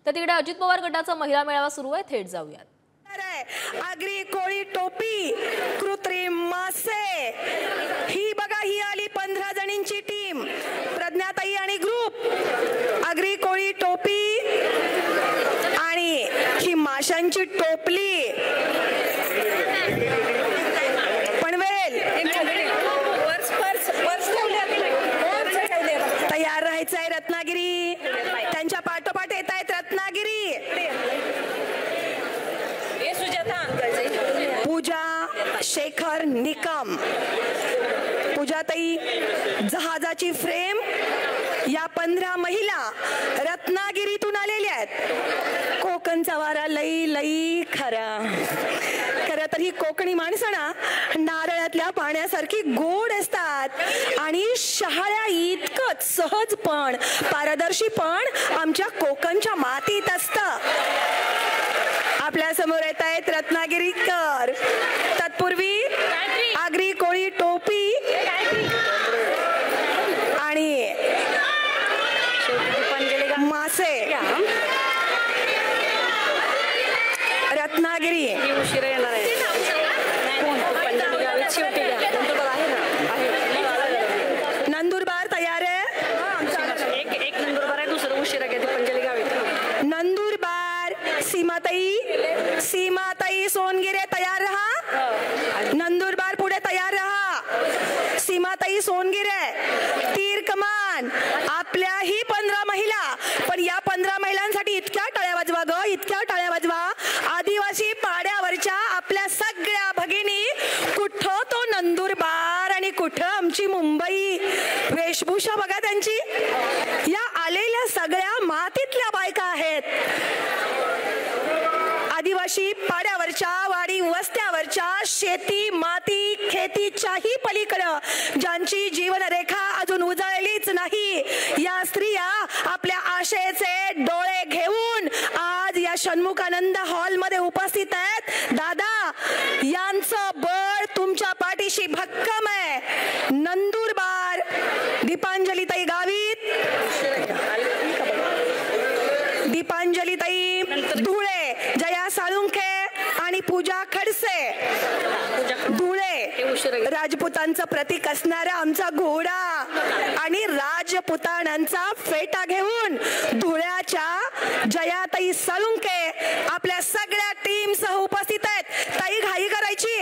तर तिकडे अजित पवार गटाचा महिला मेळावा सुरू आहे, थेट जाऊयात. आगरी कोळी टोपी कृत्रिम मासे ही बघा, ही आली 15 जणींची टीम, प्रज्ञाताई आणि ग्रुप. आगरी कोळी टोपी आणि ही माशांची टोपली पनवेल. तयार राहायचंय रत्नागिरी, त्यांच्या पाठोपाठ येत आहेत रत्नागिरी. पूजा शेखर निकम, पूजाताई जहाजाची फ्रेम. या 15 महिला रत्नागिरीतून आलेल्या आहेत. कोकणचा वारा लई लई खरा. खरं तर ही कोकणी माणसं ना नारळातल्या पाण्यासारखी गोड असतात आणि शहाळ्या इतकंच सहज पण पारदर्शी पण आमच्या कोकणच्या मातीत असतं. आपल्या समोर येत आहेत रत्नागिरीकर. तत्पूर्वी आगरी कोळी टोपी आणि मासे रत्नागिरी. उशिरा येणार आहे. नंदुरबार तयार आहे. एक नंदुरबार आहे, दुसरं उशिरा घेते पंजली गावी. नंदुरबार सीमाताई सोनगिरे तयार रहा. नंदुरबार पुढे तयार रहा. सीमाताई सोनगिरे तीर कमान. आपल्याही 15 महिला, पण या 15 महिलांसाठी इतक्या टाळ्या वाजवा ग, इतक्या टाळ्या वाजवा. आदिवासी पाड्यावरच्या आपल्या सगळ्या भगिनी, कुठं तो नंदुरबार आणि कुठं आमची मुंबई. वेशभूषा बघा त्यांची. या आलेल्या सगळ्या मातीतल्या बायका आहेत. आदिवासी पाड्यावरच्या, वाडी वस्त्यावरच्या, शेती माती खेतीच्याही पलीकडं ज्यांची जीवनरेखा अजून उजळलीच नाही, या स्त्रिया आपल्या आशेचे डोळे घेऊन आज या षण्मुखानंद हॉल मध्ये उपस्थित आहेत. दादा, यांचं बळ तुमच्या पाठीशी भक्कम आहे. नंदुरबार दीपांजलीताई गावित, दीपांजलीताई धुळे, जया साळुंखे आणि पूजा खडसे धुळे. राजपुतांचं प्रतीक असणारा आमचा घोडा आणि राजपुतानांचा फेटा घेऊन धुळ्याच्या जयाताई साळुंखे आपल्या सगळ्या टीम सह उपस्थित आहेत. ताई घाई करायची.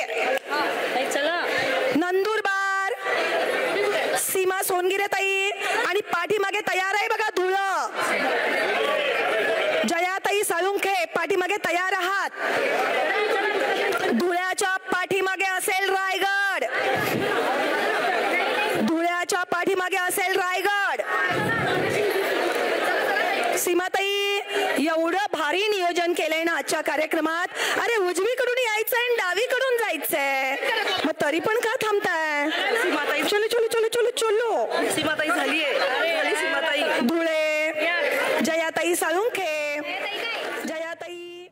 नंदुरबार सीमा सोनगिरे ताई आणि पाठीमागे तयार आहे बघा धुळं. जयाताई साळुंखे पाठीमागे तयार आहात. धुळ्याच्या पाठीमागे असेल रायगड. धुळ्याच्या पाठीमागे असेल रायगड. सीमाताई, एवढं भारी नियोजन केलंय ना आजच्या कार्यक्रमात. अरे उजवीकडून यायचंय आणि डावीकडून जायचंय, मग तरी पण का थांबताय? सीमाताई चलो चलो चलो चलो चलो. सीमाताई झालीये. सीमाताई धुळे जयाताई साळुंखे. जयाताई